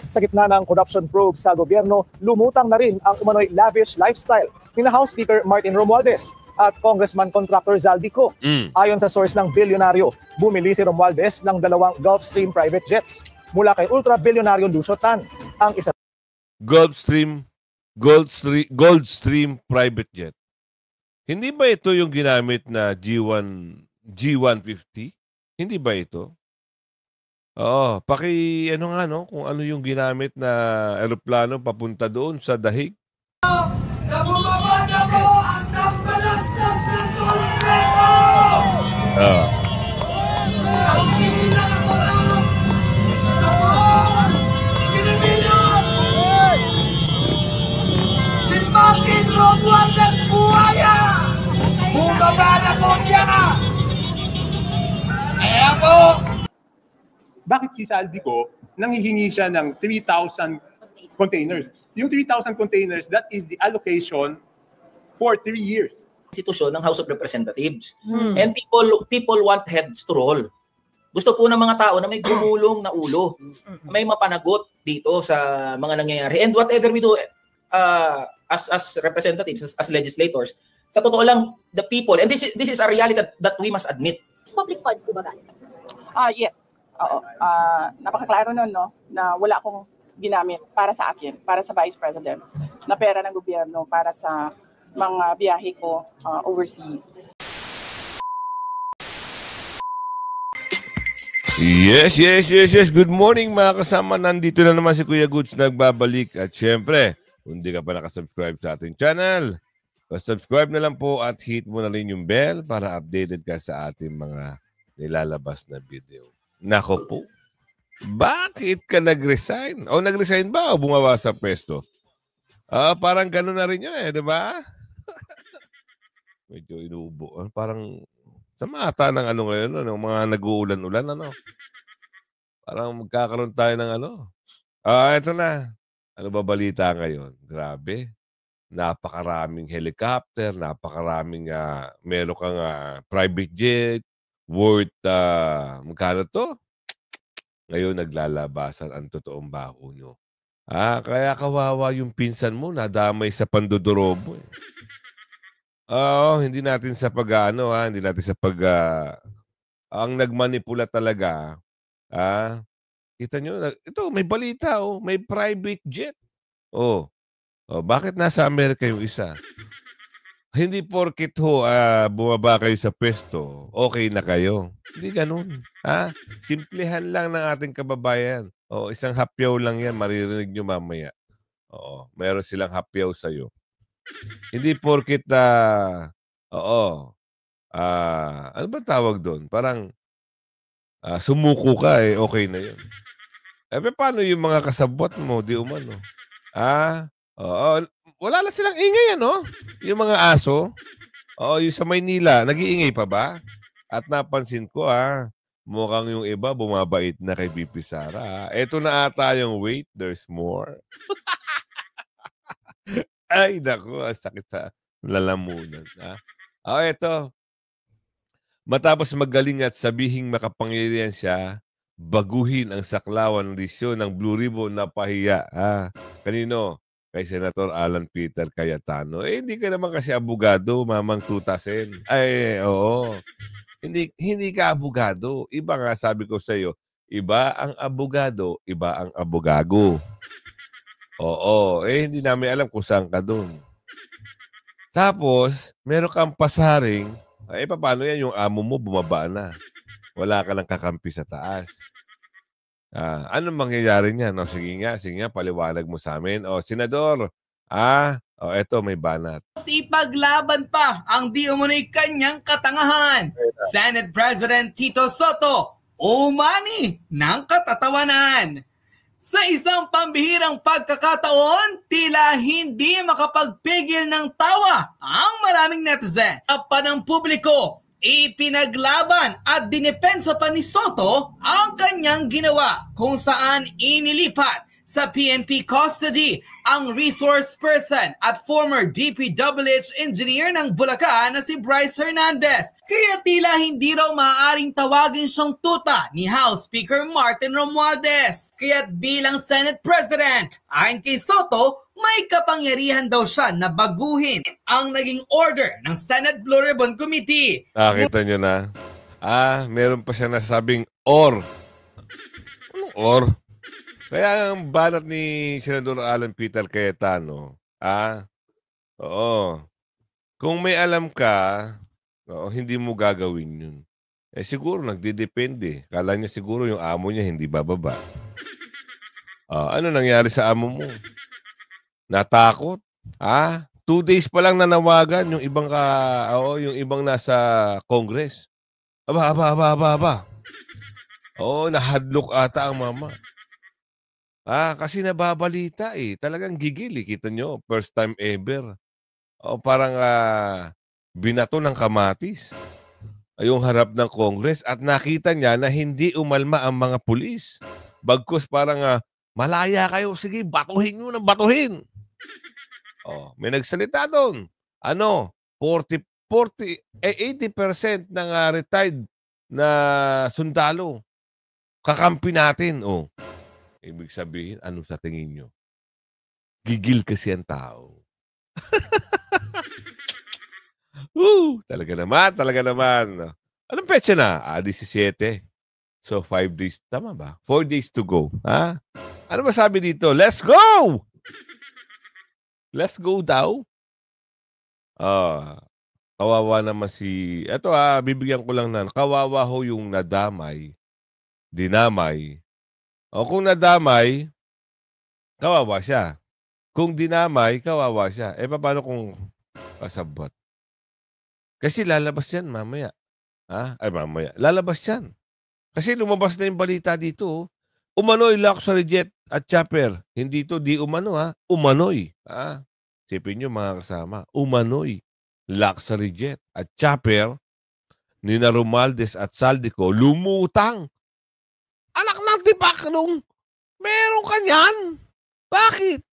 Sa gitna ng corruption probe sa gobyerno, lumutang na rin ang umano'y lavish lifestyle ni House Speaker Martin Romualdez at Congressman Contractor Zaldico. Ayon sa source ng bilyonaryo, bumili si Romualdez ng 2 Gulfstream private jets mula kay ultra-bilyonaryo Lucio Tan. Ang isa Gulfstream private jet. Hindi ba ito yung ginamit na G150? Hindi ba ito? Oo, kung ano yung ginamit na eroplano papunta doon sa dahig. Nabumaba na po ang tambalastas ng Kongreso! Ang hinilang ako lang sa buong Pilipinas! Si Martin Romualdez Buaya! Bumaba na po siya! Kaya po! Bakit si Zaldico nanghihingi siya ng 3,000 containers? Yung 3,000 containers, that is the allocation for 3 years. Institusyon ng House of Representatives. And people want heads to roll. Gusto po ng mga tao na may gumulong na ulo. May mapanagot dito sa mga nangyayari. And whatever we do as representatives, as legislators, sa totoo lang, the people, and this is a reality that we must admit. Public funds po ba galing? Yes. Oo. Napakaklaro nun, no? Na wala akong ginamit para sa akin, para sa Vice President, na pera ng gobyerno para sa mga biyahe ko overseas. Yes. Good morning mga kasama. Nandito na naman si Kuya Goods nagbabalik. At syempre, kung di ka pa nakasubscribe sa ating channel, subscribe na lang po at hit mo na rin yung bell para updated ka sa ating mga nilalabas na video. Nako po. Bakit ka nag-resign? O nag-resign ba o bumaba sa pwesto? Parang gano'n na rin yun di ba? Medyo inuubo. Parang sa mata ng ngayon, ng mga nag-uulan-ulan, Parang magkakaroon tayo ng ito na. Ano ba balita ngayon? Grabe. Napakaraming helicopter, napakaraming meron kang private jet, worth, magkano to? Ngayon naglalabasan ang totoong baho nyo. Kaya kawawa yung pinsan mo, nadamay sa pandodorobo. Hindi natin sa hindi natin sa ang nagmanipula talaga, kita nyo, ito, may balita, may private jet. Bakit nasa Amerika yung isa? Hindi porket bumaba kayo sa pwesto, okay na kayo. Hindi ganun. Simplihan lang ng ating kababayan. Isang hapyaw lang yan, maririnig nyo mamaya. Meron silang hapyaw sa'yo. Hindi porket ano ba tawag doon? Parang sumuko ka okay na yun. Paano yung mga kasabwat mo, di umano? Wala lang silang ingay, Yung mga aso. Yung sa Maynila, nag-iingay pa ba? At napansin ko, mukhang yung iba bumabait na kay BP Sara. Ito na ata yung wait, there's more. Ay, naku, sakit sa lalamunan. Ito. Matapos magaling at sabihing makapangyarihan siya, baguhin ang saklawan ng desisyon ng Blue Ribbon na pahiya. Kanino? Kay Senator Alan Peter Cayetano. Hindi ka naman kasi abogado, mamang tutasin. Oo. Hindi ka abogado. Iba nga sabi ko sa iyo, iba ang abogado, iba ang abogago. Hindi namin alam kung saan ka doon. Tapos, meron kang pasaring, paano yan yung amo mo bumaba na? Wala ka lang kakampi sa taas. Anong mangyayari niya? Sige nga, paliwanag mo sa amin. Senador, eto may banat. Ipaglaban pa ang di umano'y kanyang katangahan. Senate President Tito Soto, umani ng katatawanan. Sa isang pambihirang pagkakataon, tila hindi makapagpigil ng tawa ang maraming netizen. Pa ng publiko, ipinaglaban at dinepensa pa ni Soto ang kanyang ginawa kung saan inilipat sa PNP custody ang resource person at former DPWH engineer ng Bulacan na si Bryce Hernandez. Kaya tila hindi raw maaaring tawagin siyang tuta ni House Speaker Martin Romualdez. Kaya't bilang Senate President, ayon kay Soto, may kapangyarihan daw siya na baguhin ang naging order ng Senate Blue Ribbon Committee. Nakita nyo na? Meron pa siya nasabing or. Anong or? Kaya ang banat ni Senador Alan Peter Cayetano, oo. Kung may alam ka, hindi mo gagawin yun. Siguro nagdidepende. Kala niya siguro yung amo niya hindi bababa. Ano nangyari sa amo mo? Natakot? 2 days pa lang nanawagan yung ibang yung ibang nasa Congress. Aba. Oo, nahadlok ata ang mama. Kasi nababalita Talagang gigil Kita nyo, first time ever. Parang binato ng kamatis. Yung harap ng Congress at nakita niya na hindi umalma ang mga pulis. Bagkus parang malaya kayo, sige, batuhin nyo ng batuhin. May nagsalita doon. 80% ng retired na sundalo. Kakampi natin. Ibig sabihin, ano sa tingin nyo? Gigil kasi ang tao. Talaga naman. Anong petsa na? 17. So, 5 days. Tama ba? 4 days to go. Ano ba sabi dito? Let's go! Let's go daw. Kawawa naman Eto bibigyan ko lang na. Kawawa ho yung nadamay. Dinamay. Kung nadamay, kawawa siya. Kung dinamay, kawawa siya. Paano kung kasabot? Kasi lalabas yan mamaya. Mamaya. Lalabas yan. Kasi lumabas na yung balita dito. Umano'y luxury jet at chopper. Hindi to di umano Umano'y. Sipin nyo mga kasama. Umano'y luxury jet at chopper ni na Romualdez at Saldico lumutang. Anak ng tipaklong. Meron ka niyan. Bakit?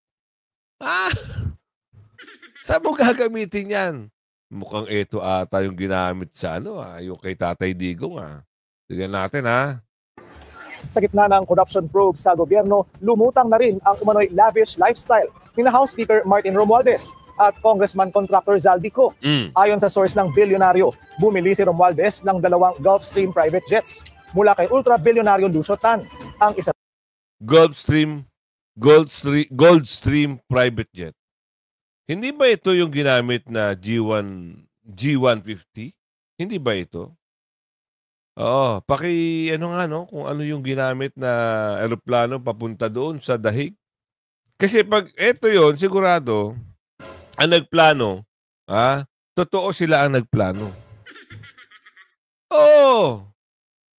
Saan mo gagamitin yan? Mukhang ito ata yung ginamit sa yung kay Tatay Digong Tignan natin Sa gitna ng corruption probe sa gobyerno, lumutang na rin ang umano'y lavish lifestyle ni House Speaker Martin Romualdez at Congressman Contractor Zaldico. Ayon sa source ng bilyonaryo, bumili si Romualdez ng 2 Gulfstream private jets mula kay ultra-bilyonaryo Lucio Tan. Ang isa Gulfstream private jet. Hindi ba ito yung ginamit na G150? Hindi ba ito? Kung ano yung ginamit na eroplano papunta doon sa dahig. Kasi pag ito yon sigurado, ang nagplano, totoo sila ang nagplano.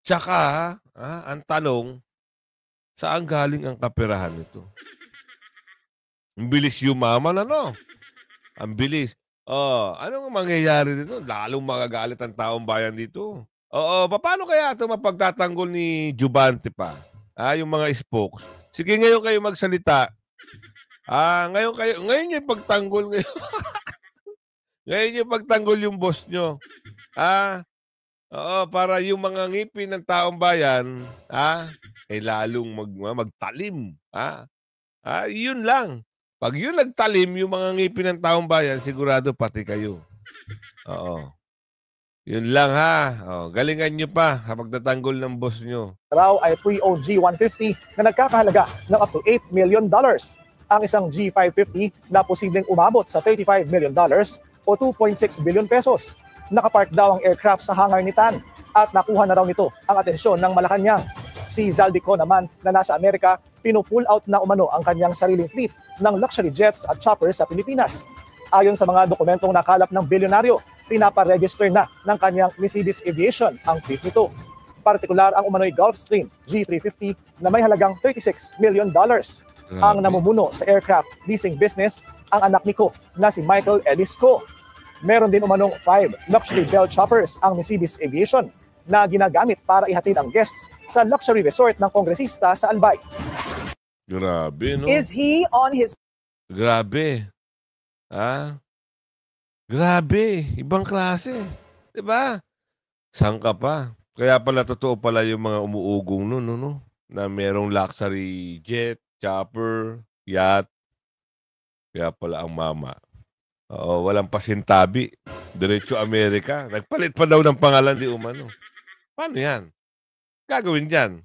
Tsaka, ang tanong, saan galing ang kaperahan nito? Ang bilis yumaman, Ang bilis. Anong mangyayari dito? Lalong magagalit ang taong bayan dito. Paano kaya ito mapagtatanggol ni Jubante pa? Yung mga spokes. Sige, ngayon kayo magsalita. Ngayon yung pagtanggol ngayon. Ngayon yung pagtanggol yung boss nyo. Para yung mga ngipin ng taong bayan, lalong magtalim. Yun lang. Pag yun nagtalim, yung mga ngipin ng taong bayan, sigurado pati kayo. Yun lang galingan nyo pa kapag natanggol ng boss nyo. Raw ay pre-owned G150 na nagkakahalaga ng up to $8 million. Ang isang G550 na posibleng umabot sa $35 million o 2.6 billion pesos. Nakapark daw ang aircraft sa hangar ni Tan at nakuha na raw nito ang atensyon ng Malacanang. Si Zaldico naman na nasa Amerika, pinupull out na umano ang kanyang sariling fleet ng luxury jets at choppers sa Pilipinas. Ayon sa mga dokumentong nakalap ng bilyonaryo, pinaparegister na ng kanyang Mercedes Aviation ang fleet nito. Partikular ang umano'y Gulfstream G350 na may halagang $36 million. Ang namumuno sa aircraft leasing business ang anak ni Ko na si Michael Ellis Ko. Meron din umanong 5 luxury Bell choppers ang Mercedes Aviation na ginagamit para ihatid ang guests sa luxury resort ng kongresista sa Albay. Grabe, no? Is he on his... Grabe. Grabe. Ibang klase. Diba? Saan ka pa? Kaya pala totoo pala yung mga umuugong nun, no? na merong luxury jet, chopper, yacht. Kaya pala ang mama. Oo, walang pasintabi. Diretso Amerika. Nagpalit pa daw ng pangalan di umano. Paano yan? Gagawin dyan.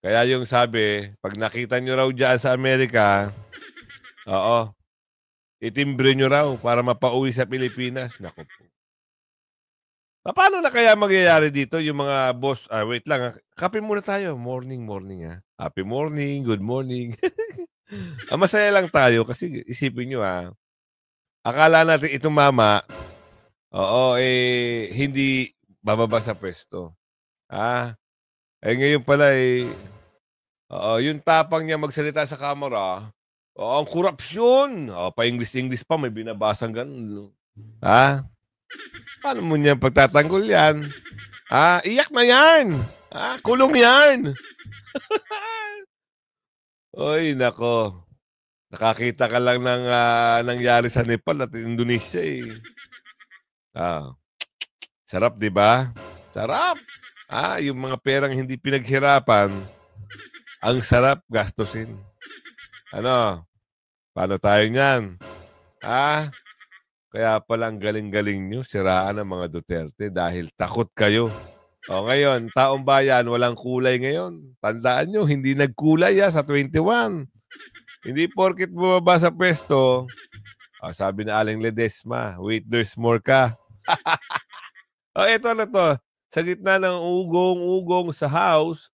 Kaya yung sabi, pag nakita nyo raw dyan sa Amerika, itimbre nyo raw para mapauwi sa Pilipinas. Naku po. Paano na kaya magyayari dito yung mga boss? Wait lang. Kape muna tayo. Morning. Happy morning. Good morning. Masaya lang tayo kasi isipin nyo akala natin itong mama, hindi bababa sa pwesto. Ngayon pala yung tapang niya magsalita sa camera, ang korupsyon. Pa-English pa, may binabasang ganun. Paano mo niya pagtatanggol yan? Iyak na yan. Kulong yan. Oy, nako. Nakakita ka lang ng nangyari sa Nepal at Indonesia Sarap, di ba? Sarap. Yung mga perang hindi pinaghirapan, ang sarap gastusin. Ano? Paano tayo niyan? Kaya palang galing-galing nyo, siraan ang mga Duterte dahil takot kayo. Ngayon, taong bayan, walang kulay ngayon. Tandaan nyo, hindi nagkulay sa 21. Hindi porket bumaba sa pwesto, sabi na Aling Ledesma, wait, there's more ka. Ito na to. Sa gitna ng ugong-ugong sa house,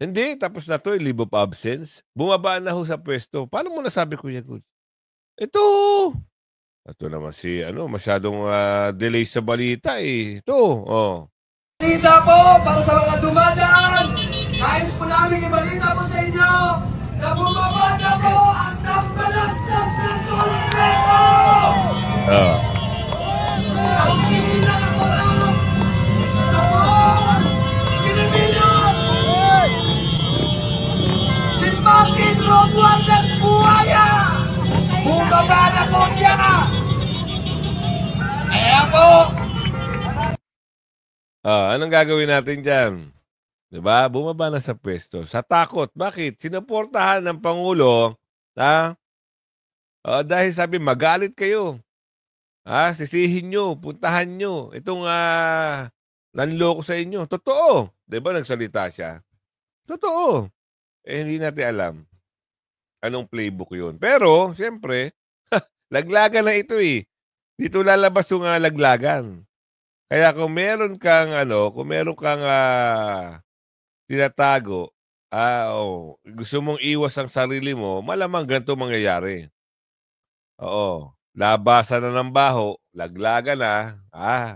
hindi, tapos na to, leave of absence. Bumaba na ho sa pwesto. Paano mo nasabi, Kuya Good? Ito naman masyadong delay sa balita Balita po para sa mga dumadaan. Ayos po namin ibalita po sa inyo na bumaba na po ang tambalastas ng Kongreso! Ang hinina ng orang sa buong Pilipinas! Si Martin Romualdez Buaya! Bumaba na po siya! Po! Anong gagawin natin dyan? Diba? Bumaba na sa pwesto. Sa takot. Bakit? Sinuportahan ng Pangulo, dahil sabi, magalit kayo. Sisihin nyo, puntahan nyo. Itong nanloko sa inyo. Totoo. Diba nagsalita siya? Totoo. Hindi natin alam anong playbook yun. Pero, siyempre, laglagan na ito Dito lalabas yung laglagan. Kaya kung meron kang tinatago, gusto mong iwas ang sarili mo, malamang ganito mangyayari. Labasan na ng baho, laglagan na,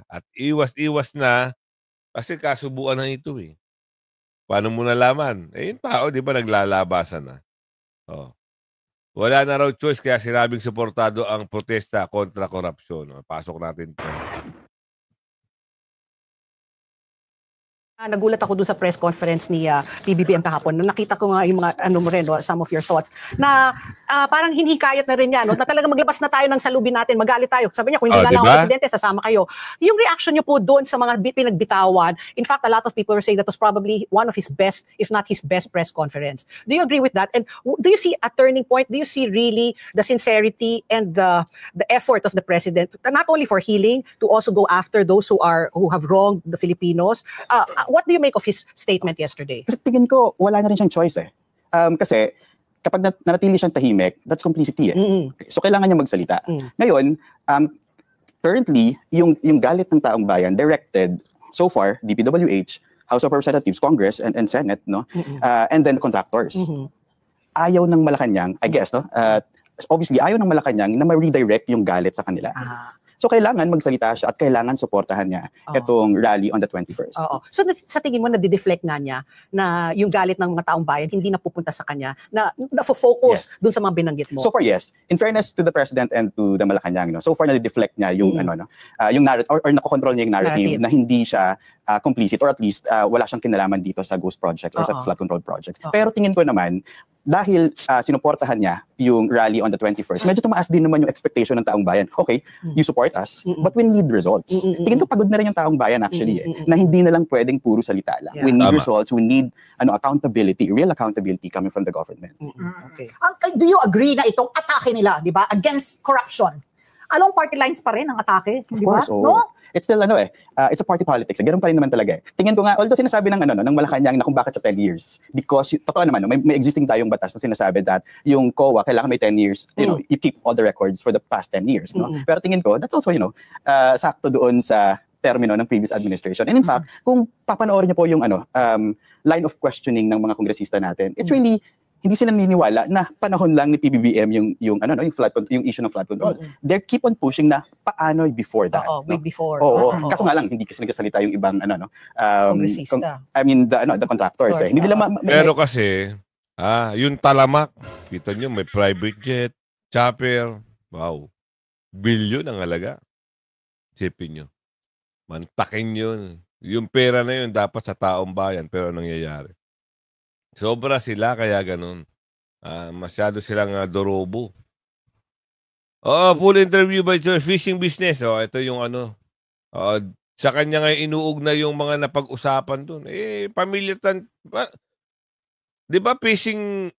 at iwas-iwas na, kasi kasubuan na ito Paano mo nalaman? Yung tao, di ba, naglalabasan na. Wala na raw choice kaya sinabing suportado ang protesta kontra korupsyon. Pasok natin ito. Nagulat ako dun sa press conference ni PBBM kahapon. Nakita ko nga yung mga some of your thoughts na parang hinihikayat na rin yan. Na talaga maglabas na tayo ng salubin natin, magalit tayo. Sabi niya, kung hindi na lang ako presidente, sasama kayo. Yung reaction niyo po doon sa mga pinagbitawan, in fact, a lot of people were saying that was probably one of his best, if not his best press conference. Do you agree with that? And do you see a turning point? Do you see really the sincerity and the effort of the president, not only for healing, to also go after those who have wronged the Filipinos? What do you make of his statement yesterday? Kasi tingin ko, wala na rin siyang choice kasi kapag nanatili siyang tahimik, that's complicity So kailangan niya magsalita. Ngayon, currently, yung galit ng taong bayan directed so far, DPWH, House of Representatives, Congress, and Senate, and then contractors. Ayaw ng Malacanang, I guess, obviously, ayaw ng Malacanang na ma-redirect yung galit sa kanila. So kailangan magsalita siya at kailangan suportahan niya itong rally on the 21st. So sa tingin mo, na-deflect nga niya na yung galit ng mga taong bayan hindi napupunta sa kanya, na focus dun sa mga binanggit mo? So far, yes. In fairness to the President and to the Malacanang, so far na-deflect niya yung yung narrative or nakokontrol niya yung narrative na hindi siya complicit or at least wala siyang kinalaman dito sa Ghost Project or sa flood control project. Pero tingin ko naman, dahil sinuportahan niya yung rally on the 21st, medyo tumaas din naman yung expectation ng taong bayan. Okay, you support us, but we need results. Tingin ko pagod na rin yung taong bayan actually na hindi na lang pwedeng puro salita lang. We need results, we need accountability, real accountability coming from the government. Okay. Do you agree na itong atake nila, di ba, against corruption, along party lines pa rin ang atake, di ba? No? It's still it's a party politics. Ganun pa rin naman talaga. Tingin ko nga, although sinasabi ng ng Malacanang na kung bakit sa 10 years, because totoo naman, may existing tayong batas na sinasabi that yung COA kailangan may 10 years, you keep all the records for the past 10 years, no? Pero tingin ko, that's also, sakto doon sa termino ng previous administration. And in fact, kung papanoorin niyo po yung line of questioning ng mga kongresista natin, it's really hindi sila naniniwala na panahon lang ni PBBM yung issue ng flood control. They keep on pushing na paano before that. Way before. Kaso nga lang hindi kasi nagsasalita yung ibang kongresista. The contractors. Hindi nila Pero kasi yung talamak, kita nyo may private jet, chopper, wow. Bilyon ang halaga. Sipin nyo. Mantakin yun. Yung pera na yun dapat sa taong bayan, pero nangyayari. Sobra sila kaya ganun. Masyado silang dorobo. Full interview by George, fishing business. Ito yung sa kanya nga inuugnay yung mga napag-usapan dun. Pamilya di ba fishing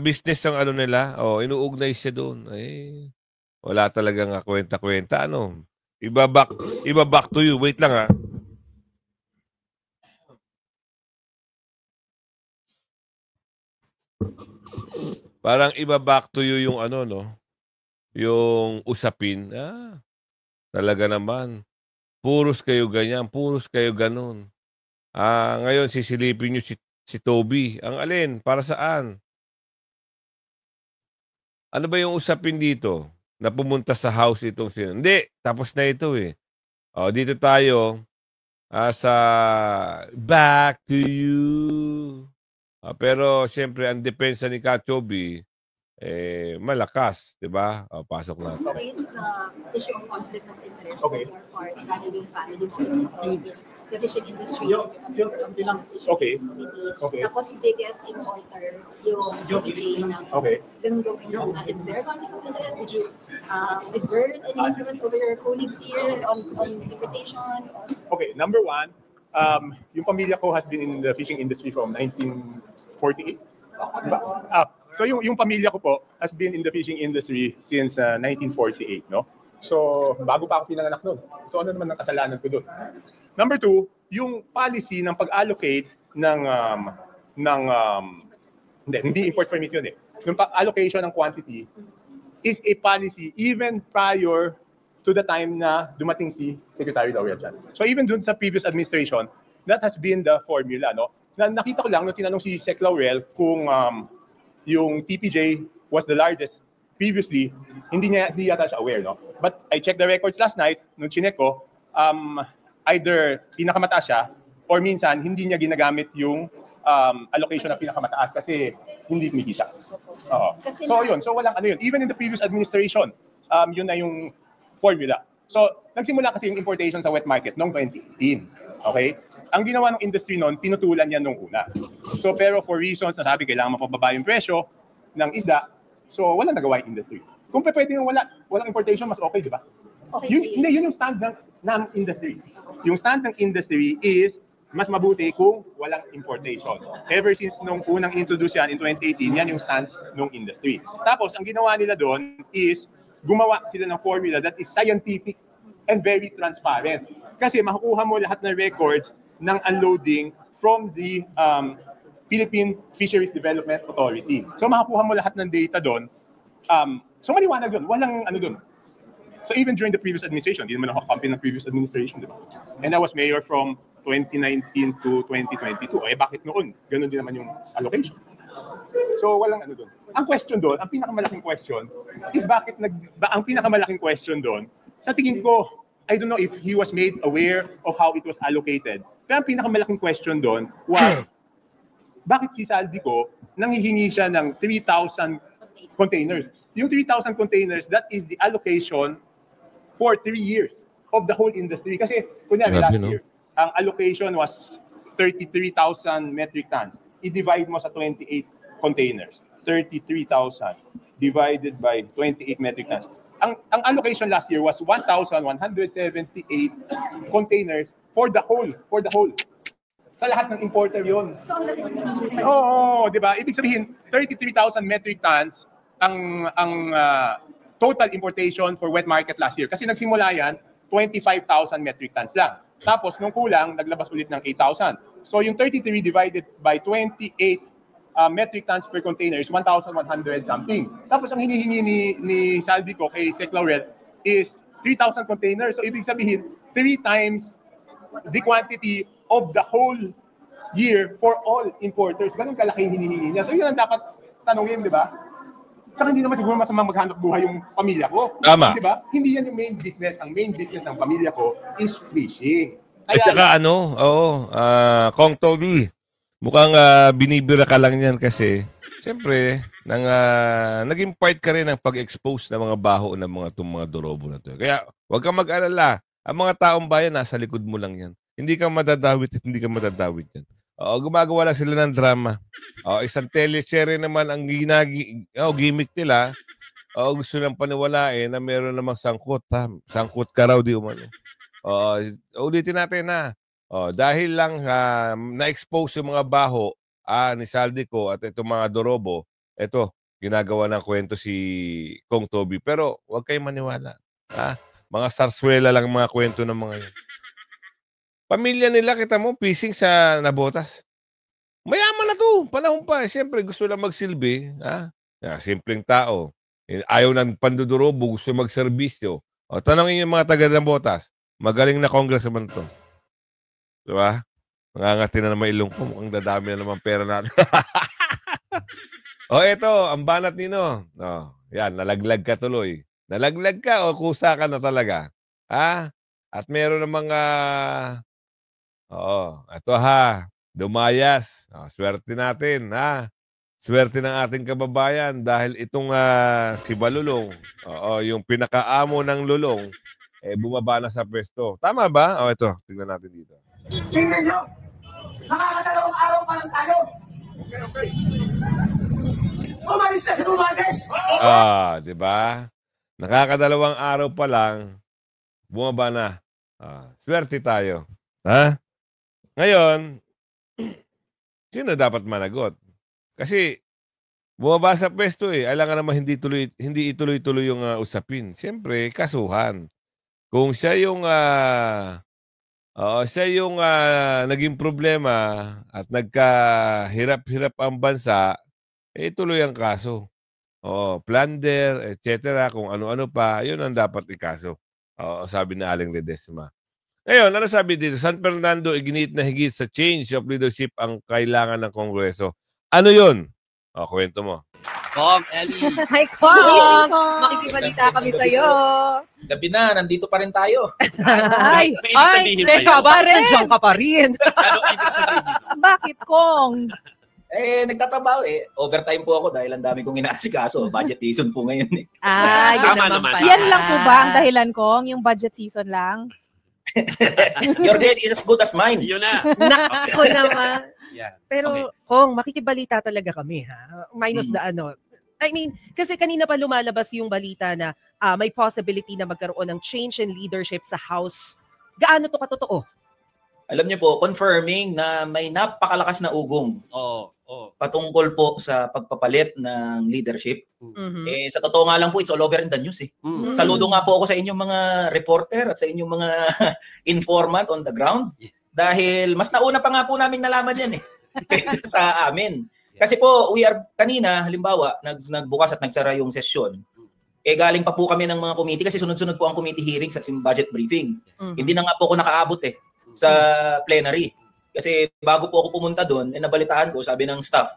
business ang nila? Inuugnay siya dun. Wala talagang kwenta-kwenta. Iba back to you. Wait lang Parang iba back to you yung yung usapin. Talaga naman. Puros kayo ganyan, puros kayo ganun. Ngayon sisilipin niyo si Toby. Ang alin? Para saan? Ano ba yung usapin dito? Na pumunta sa house itong sino? Hindi, tapos na ito dito tayo sa back to you. Pero siyempre ang depensa ni Kachobi malakas, 'di ba? Pasok na. Raise the issue of conflict of interest on your part, dahil yung family mo is involved in the fishing industry. Okay. Tapos biggest importer yung DJ na ganun gawin. Is there conflict of interest? Did you exert any influence over your colleagues here on invitation? Okay, number one, yung pamilya ko has been in the fishing industry from 1948. So yung pamilya ko po has been in the fishing industry since 1948, no? So bago pa ako pinanganak noon. So ano naman ang kasalanan ko doon? Number two, yung policy ng pag-allocate hindi import permit yun Yung allocation ng quantity is a policy even prior to the time na dumating si Secretary Laureate Chan. So even dun sa previous administration, that has been the formula, no? Nakita ko lang nung tinanong si Sec Laurel kung yung TPJ was the largest previously, hindi yata siya aware, no? But I checked the records last night nung chinek ko, either pinakamataas siya or minsan hindi niya ginagamit yung allocation na pinakamataas kasi hindi kumikita. So yun, so walang yun. Even in the previous administration, yun na yung formula. So nagsimula kasi yung importation sa wet market noong 2018. Okay? Ang ginawa ng industry noon, tinutulan niya nung una. So pero for reasons na sabi kailangan mapababa yung presyo ng isda, so walang nagawa yung industry. Kung pwede yung walang importation, mas okay, di ba? Okay, yun yung stand ng industry. Yung stand ng industry is mas mabuti kung walang importation. Ever since nung unang introduce yan in 2018, yan yung stand ng industry. Tapos ang ginawa nila doon is gumawa sila ng formula that is scientific and very transparent. Kasi makukuha mo lahat ng records ng unloading from the Philippine Fisheries Development Authority. So makakuha mo lahat ng data doon. So maliwanag doon. Walang doon. So even during the previous administration, hindi naman ako kakampi ng previous administration, di ba? And I was mayor from 2019 to 2022. Bakit noon? Ganon din naman yung allocation. So walang doon. Ang question doon, ang pinakamalaking question is ang pinakamalaking question doon, sa tingin ko, I don't know if he was made aware of how it was allocated. Pero ang pinakamalaking question doon was, bakit si Saldico nanghihingi siya ng 3,000 containers? Yung 3,000 containers, that is the allocation for 3 years of the whole industry. Kasi, kunyari, last year, ang allocation was 33,000 metric tons. I-divide mo sa 28 containers. 33,000 divided by 28 metric tons. Ang allocation last year was 1,178 containers for the whole. Sa lahat ng importer yon. Oo, di ba? Ibig sabihin, 33,000 metric tons ang total importation for wet market last year. Kasi nagsimula yan, 25,000 metric tons lang. Tapos, nung kulang, naglabas ulit ng 8,000. So, yung 33 divided by 28 metric tons per container is 1,100 something. Tapos, ang hinihingi ni Saldico kay Sec Laurel is 3,000 containers. So, ibig sabihin, 3 times the quantity of the whole year for all importers. Ganun kalaki yung hinihingi niya. So, yun ang dapat tanungin, di ba? Tsaka hindi naman siguro masamang maghanap buhay yung pamilya ko. Tama. Di ba? Hindi yan yung main business. Ang main business ng pamilya ko is fishing. At saka Kong Toby, mukhang binibira ka lang yan kasi, siyempre, naging part ka rin ng pag-expose ng mga baho ng mga dorobo na to. Kaya, huwag kang mag-alala. Ang mga taong bayan, nasa likod mo lang yan. Hindi ka madadawit at hindi ka madadawit yan. Gumagawa lang sila ng drama. Isang teleserye naman ang gimmick nila. Gusto nang paniwalain na meron namang sangkot. Sangkot ka raw, di umano. Ulitin natin na. Dahil lang na-expose yung mga baho ni Saldico at itong mga dorobo, ito, ginagawa ng kwento si Kong Toby. Pero huwag kayong maniwala. Mga sarswela lang mga kwento ng mga yun. Pamilya nila, kita mo, fishing sa Nabotas. Mayaman na to. Panahon pa. Siyempre, gusto lang magsilbi. Simpleng tao. Ayaw ng pandudurobo, gusto magserbisyo. Tanongin yung mga taga-Nabotas. Magaling na congressman to. Diba? Nangangati na naman ilong ko. Mukhang dadami na naman pera natin. Ito, ang banat nino. Yan, nalaglag ka tuloy. Nalaglag ka o kusa ka na talaga. At meron ng mga... ito dumayas. Swerte natin, Swerte ng ating kababayan dahil itong si Balulong, yung pinakaamo ng lulong, bumaba na sa pwesto. Tama ba? Ito, tingnan natin dito. Tingnan nyo! Nakakadalawang araw pa lang tayo! Okay. Umalis na si Romualdez! Diba? Nakakadalawang araw pa lang, bumaba na. Swerte tayo. Ngayon, sino dapat managot? Kasi bumaba sa pwesto Alangan naman hindi ituloy-tuloy yung usapin. Siyempre, kasuhan. Kung siya yung naging problema at nagkahirap-hirap ang bansa, tuloy ang kaso. Plunder, etc. Kung ano-ano pa, yun ang dapat ikaso. Sabi na Aling Ledesma. Ngayon, ano sabi dito? San Fernando, iginit na higit sa change of leadership ang kailangan ng Kongreso. Ano yun? Kwento mo. Kong, Ellie. Hi, Kong! Makikibalita kami sa'yo. Gabi na, nandito pa rin tayo. Ay, teka ba rin? Nandiyan ka pa rin. Bakit, Kong? Nagtatrabaho Overtime po ako dahil ang dami kong inaasikaso. Budget season po ngayon Yun naman pala. Yan lang po ba ang dahilan, Kong? Yung budget season lang? Your guess is as good as mine. Yun na. Nako naman. Yeah. Pero, Kong, makikibalita talaga kami, Minus the I mean, kasi kanina pa lumalabas yung balita na may possibility na magkaroon ng change in leadership sa House. Gaano to katotoo? Alam niyo po, confirming na may napakalakas na ugong patungkol po sa pagpapalit ng leadership. Sa totoo nga lang po, it's all over in the news. Saludo nga po ako sa inyong mga reporter at sa inyong mga informant on the ground. Dahil mas nauna pa nga po namin nalaman yan kaysa sa amin. Kasi po, kanina, halimbawa, nagbukas at nagsara yung sesyon. Galing pa po kami ng mga committee kasi sunod-sunod po ang committee hearings at yung budget briefing. Hindi na nga po ako nakaabot sa plenary. Kasi bago po ako pumunta doon, nabalitaan ko, sabi ng staff,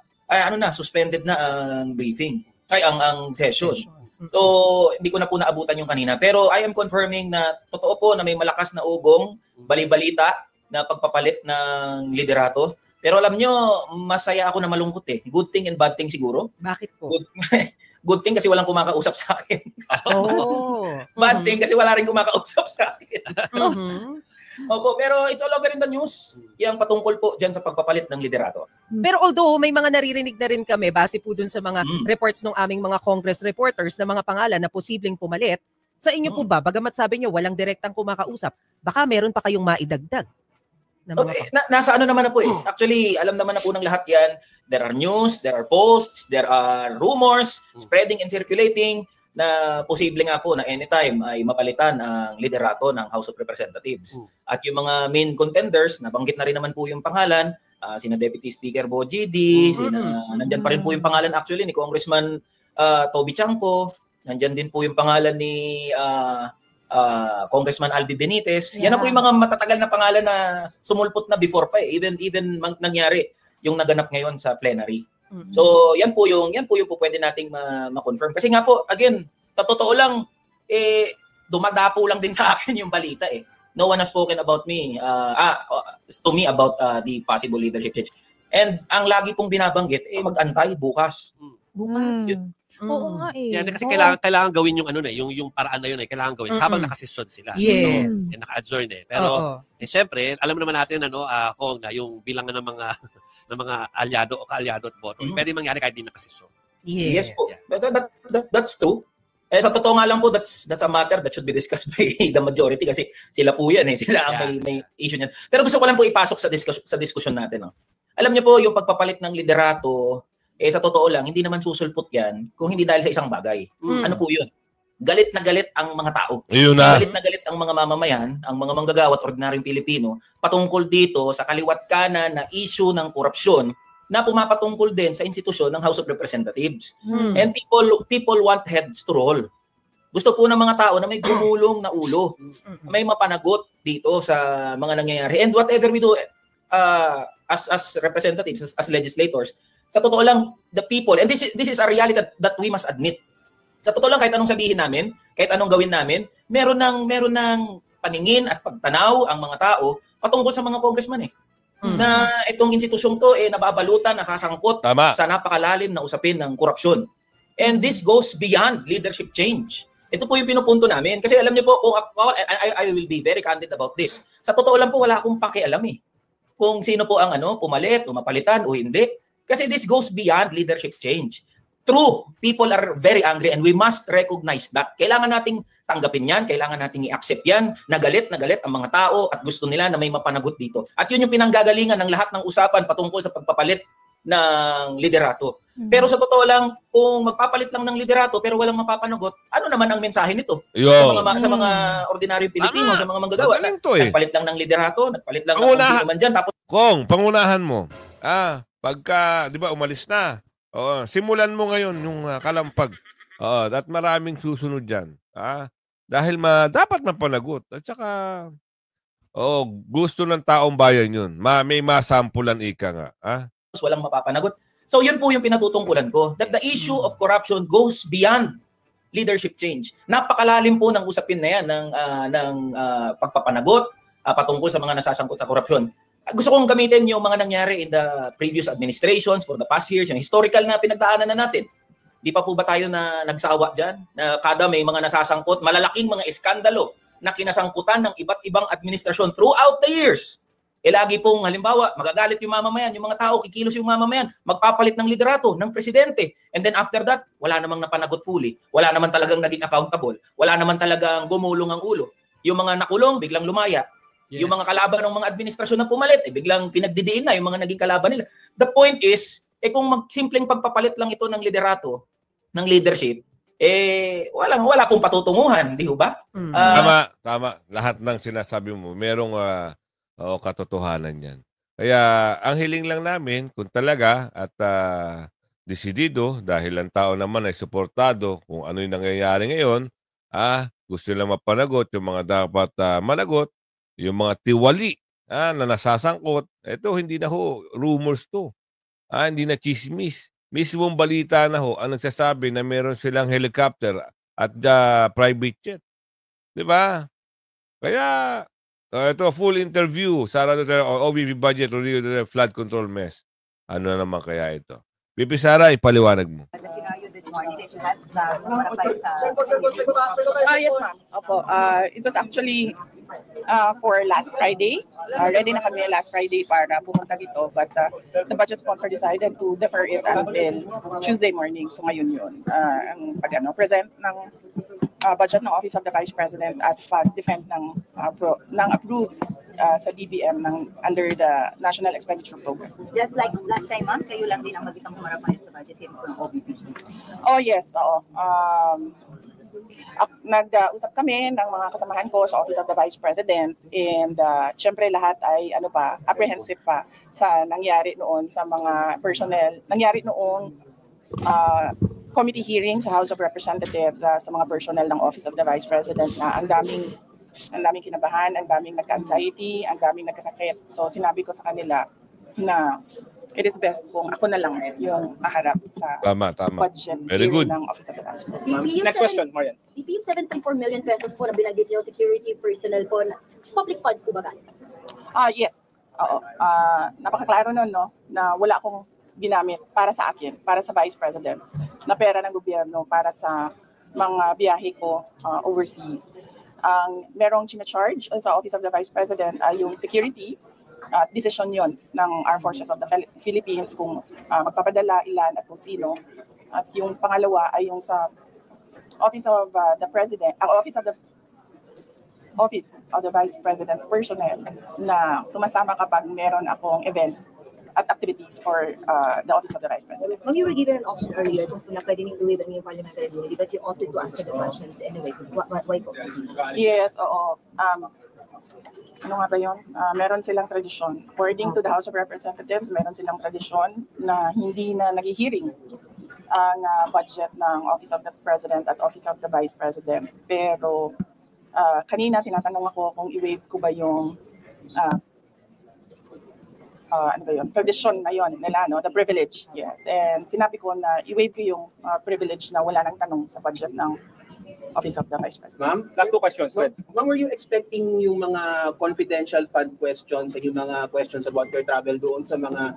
suspended na ang briefing. Ang session. So, hindi ko na po naabutan yung kanina. Pero I am confirming na totoo po na may malakas na ugong, bali-balita na pagpapalit ng liderato. Pero alam nyo, masaya ako na malungkot Good thing and bad thing siguro. Bakit po? Good thing kasi walang kumakausap sa akin. Bad thing kasi wala rin kumakausap sa akin. Opo, pero it's all over in the news. Yang patungkol po dyan sa pagpapalit ng liderato. Pero although may mga naririnig na rin kami, base po dun sa mga reports ng aming mga Congress reporters na mga pangalan na posibleng pumalit, sa inyo po ba, bagamat sabi nyo walang direktang kumakausap, baka meron pa kayong maidagdag? Na mga nasa ano naman na po eh. Actually, alam naman na po ng lahat yan. There are news, there are posts, there are rumors spreading and circulating na posible nga po na anytime ay mapalitan ang liderato ng House of Representatives. At yung mga main contenders, nabanggit na rin naman po yung pangalan, sina Deputy Speaker Bo GD, nandyan pa rin po yung pangalan actually ni Congressman Toby Chanco, nandyan din po yung pangalan ni Congressman Albi Benitez. Yan na po yung mga matatagal na pangalan na sumulpot na before pa eh. Even nangyari yung naganap ngayon sa plenary. So, yan po yung pwede nating ma-confirm. Kasi nga po, again, sa totoo lang, dumadapo lang din sa akin yung balita eh. No one has spoken about me, to me about the possible leadership change. And ang lagi pong binabanggit, mag-antay bukas. Bukas. Oo nga eh. Yan, kasi kailangan gawin yung yung paraan na yun eh. Kailangan gawin habang nakasesyon sila. Yes. So, naka-adjourn eh. Pero, syempre, alam naman natin, kung yung bilangan ng mga alyado o kaalyado at boto, pwede mangyari kahit di nakasesyon. Yes po. That's true. Sa totoo nga lang po, that's a matter that should be discussed by the majority kasi sila po yan eh. Sila ang may issue niyan. Pero gusto ko lang po ipasok sa diskusyon natin. No? Alam niyo po, yung pagpapalit ng liderato, sa totoo lang, hindi naman susulpot yan kung hindi dahil sa isang bagay. Ano po yun? Galit na galit ang mga tao. Galit na galit ang mga mamamayan, ang mga manggagawa at ordinaryong Pilipino patungkol dito sa kaliwat kanan na issue ng korupsyon na pumapatungkol din sa institusyon ng House of Representatives. And people want heads to roll. Gusto po ng mga tao na may gumulong na ulo, may mapanagot dito sa mga nangyayari. And whatever we do as representatives, as legislators, sa totoo lang, the people, and this is a reality that we must admit. Sa totoo lang, kahit anong sabihin namin, kahit anong gawin namin, meron ng paningin at pagtanaw ang mga tao patungkol sa mga congressman eh. Na itong institusyong to nababalutan, nakasangkot sa napakalalim na usapin ng korupsyon. And this goes beyond leadership change. Ito po yung pinupunto namin. Kasi alam niyo po, I will be very candid about this. Sa totoo lang po, wala akong pakialam eh. Kung sino po ang pumalit o mapalitan o hindi. Kasi this goes beyond leadership change. True, people are very angry and we must recognize that. Kailangan nating tanggapin yan, kailangan nating i-accept yan, na galit ang mga tao at gusto nila na may mapanagot dito. At yun yung pinanggagalingan ng lahat ng usapan patungkol sa pagpapalit ng liderato. Pero sa totoo lang, kung magpapalit lang ng liderato pero walang mapapanagot, ano naman ang mensahe nito? Sa mga ordinaryong Pilipino, sa mga manggagawa. Nagpalit lang ng liderato, nagpalit lang ng kung sino man dyan. Tapos, pangunahan mo. Pagka, di ba, umalis na. Simulan mo ngayon yung kalampag. At maraming susunod dyan. Dahil dapat mapanagot. At saka, gusto ng taong bayan yun. May masampulan ika nga. Walang mapapanagot. So yun po yung pinatutungkulan ko. That the issue of corruption goes beyond leadership change. Napakalalim po ng usapin na yan ng pagpapanagot patungkol sa mga nasasangkot sa korupsyon. Gusto kong gamitin yung mga nangyari in the previous administrations for the past years, yung historical na pinagdaanan na natin. Di pa po ba tayo na nagsawa dyan? Na kada may mga nasasangkot, malalaking mga iskandalo na kinasangkutan ng iba't ibang administrasyon throughout the years. Lagi pong halimbawa, magagalit yung mamamayan, yung mga tao, kikilos yung mamamayan, magpapalit ng liderato, ng presidente. And then after that, wala namang napanagot fully. Wala naman talagang naging accountable. Wala naman talagang gumulong ang ulo. Yung mga nakulong, biglang lumaya. Yung mga kalaban ng mga administrasyon na pumalit, biglang pinagdidiin na yung mga naging kalaban nila. The point is, kung simpleng pagpapalit lang ito ng liderato, ng leadership, wala pong patutunguhan, di ba? Tama. Lahat ng sinasabi mo, merong katotohanan yan. Kaya, ang hiling lang namin, kung talaga, at desidido, dahil ang tao naman ay suportado kung ano yung nangyayari ngayon, gusto nila mapanagot, yung mga dapat managot, yung mga tiwali na nasasangkot, ito hindi na rumors to. Hindi na chismis. Mismong balita na ang nagsasabi na meron silang helicopter at private jet. Di ba? Kaya, ito full interview, Sara Duterte, OVP budget, Rodrigo Duterte, flood control mess. Ano naman kaya ito? Pipi Sara, ipaliwanag mo. Yes, ma'am. Opo. It was actually For last Friday. Ready na kami last Friday para pumunta dito, but the budget sponsor decided to defer it until Tuesday morning. So ngayon yun. Ang present ng budget ng Office of the Vice President at pag-defend ng approved sa DBM under the National Expenditure Program. Just like last time, ma'am, kayo lang din ang mag-isang humarap sa budget hearing ng OVP. Oh yes, oo. Nag-usap kami ng mga kasamahan ko sa Office of the Vice President, and syempre lahat ay apprehensive pa sa nangyari noon sa mga personnel. Nangyari noong committee hearing sa House of Representatives sa mga personnel ng Office of the Vice President na ang daming kinabahan, ang daming nagka-anxiety, ang daming nagkasakit. So sinabi ko sa kanila na it is best kung ako na lang yung maharap sa budget hearing ng Office of the Vice President. Next question, Marian. Yung 7.4 million pesos po na binagit niyo security personnel po, public funds po ba galing? Yes. Oo. Napakaklaro nun, no, na wala akong ginamit para sa akin, para sa Vice President, na pera ng gobyerno para sa mga biyahe ko overseas. Merong charge sa Office of the Vice President ay yung security. Decision yon ng Armed Forces of the Philippines kung magpapadala, ilan at kung sino. At yung pangalawa ay yung sa Office of the President, Office of the Vice President personnel na sumasama kapag meron akong events at activities for the Office of the Vice President. Ma'am, you were given an option earlier kung pwede niyong gawin yung parliamentary immunity, but you opted to answer the questions anyway. Why po? Yes, oo. Ano nga ba yun? Meron silang tradisyon. According to the House of Representatives, meron silang tradisyon na hindi na nag-hearing ang budget ng Office of the President at Office of the Vice President. Pero kanina tinatanong ako kung i-waive ko ba yung tradisyon na yun nila, no? The privilege. Yes. And sinabi ko na i-waive ko yung privilege na wala nang tanong sa budget ng Office of the Vice President. Ma'am, last two questions. Ma'am, were you expecting yung mga confidential fund questions and yung mga questions about your travel doon sa mga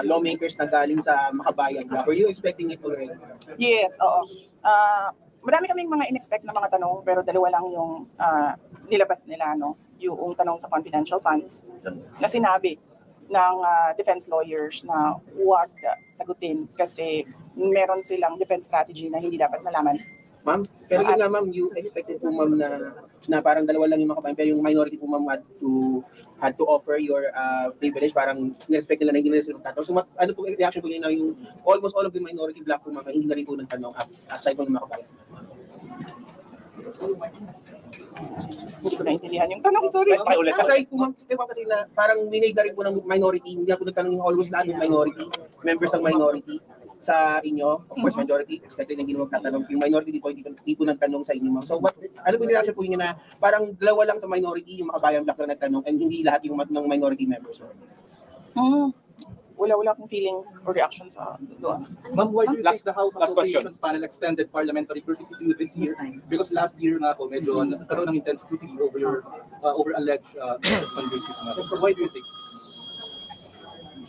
lawmakers na galing sa Makabayan? Were you expecting it already? Yes, oo. Marami kaming mga in-expect na mga tanong, pero dalawa lang yung nilabas nila, no? Yung tanong sa confidential funds na sinabi ng defense lawyers na huwag sagutin kasi meron silang defense strategy na hindi dapat malaman. Ma'am, pero yun nga ma'am, you expected po ma'am na parang dalawa lang yung Makabayan, pero yung minority po ma'am had to offer your privilege, parang nirespect nila na hindi nila sila magtatanong. So ano po reaction po nila yung almost all of the minority black po ma'am, hindi na rin po nagtanong aside from yung Makabayan? Hindi ko naintindihan yung tanong, sorry. Aside po ma'am, kasi na parang minade na rin po ng minority, hindi na po nagtanong yung almost lahat ng minority, members ng minority sa inyo, of course majority expected na hindi mo magtatanong, yung minority hindi po nagtanong sa inyo. So ano po yung reaction po niyo na parang dalawa lang sa minority yung Makabayan Black na nagtanong and hindi lahat yung ng minority members? Wala akong feelings or reactions doon. Ma'am, why do you think the House Appropriations Panel extended parliamentary courtesy to you this year? Because last year nga po medyo nagkaroon ng intense scrutiny over alleged fundraising. Why do you think?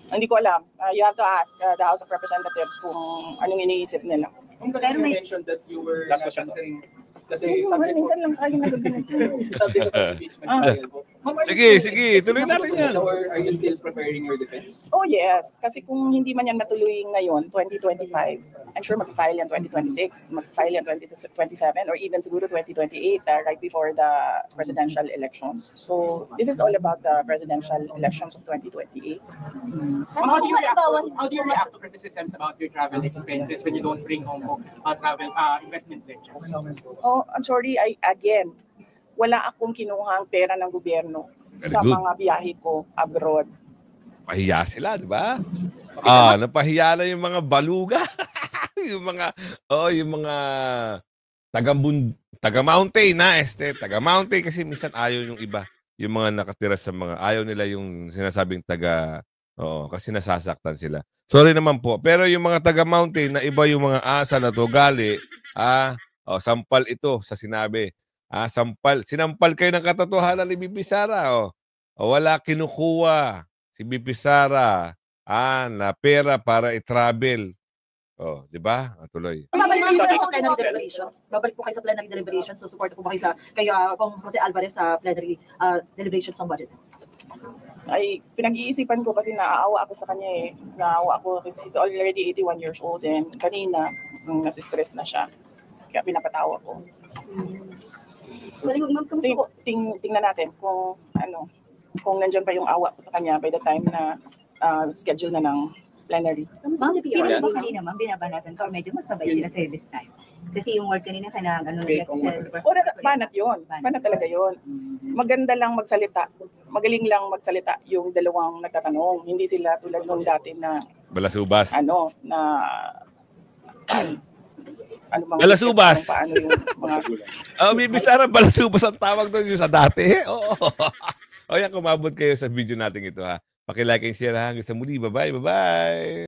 Hindi ko alam. You have to ask the House of Representatives kung anong iniisip nila. Pero you mentioned that you were considering kasi minsan lang tayo nagaganito. Subject of impeachment trial po. Sige, tuloy natin yan. Or are you still preparing your defense? Oh yes, kasi kung hindi man yan matuloy ngayon, 2025, I'm sure mag-file yan 2026, mag-file yan 2027, or even siguro 2028, right before the presidential elections. So this is all about the presidential elections of 2028. How do you react to criticisms about your travel expenses when you don't bring home travel investment pledges? Oh, I'm sorry, again, wala akong kinuhang pera ng gobyerno sa mga biyahe ko abroad. Pahiya sila, di ba? Napahiya na yung mga baluga. yung mga taga-mountain taga-mountain kasi minsan ayaw yung iba. Yung mga nakatira sa mga, ayaw nila yung sinasabing kasi nasasaktan sila. Sorry naman po. Pero yung mga taga-mountain na iba yung mga asa na to, gali, sampal ito sa sinabi. Sinampal kayo ng katotohanan ni BP Sara. Wala kinukuha si BP Sara na pera para i-travel. Oh, di ba? Tuloy. Babalik po kayo sa plenary deliberations. Babalik po kayo sa plenary deliberations. So support po ba kayo kung Jose Alvarez sa plenary deliberations ng budget? Ay, pinag-iisipan ko kasi naaawa ako sa kanya eh. Naaawa ako kasi he's already 81 years old and kanina, nasi-stress na siya. Kaya pinapatawa ko. Tingnan natin kung kung nandiyan pa yung awa ko sa kanya by the time na schedule na ng plenary. Ma'am, feeling ba kanina, ma'am, binabanatan ko, medyo mas mabait sila service time. Kasi yung work kanina, banat yun. Banat talaga yun. Maganda lang magsalita. Magaling lang magsalita yung dalawang nagtatanong. Hindi sila tulad nung dati na balasubas. Balasubas. Paano yung mga Bisara, balasubas ang tawag doon yung sa dati. Oo. O yan, kumabot kayo sa video natin ito ha. Paki-like and share hanggang sa muli. Bye-bye. Bye-bye.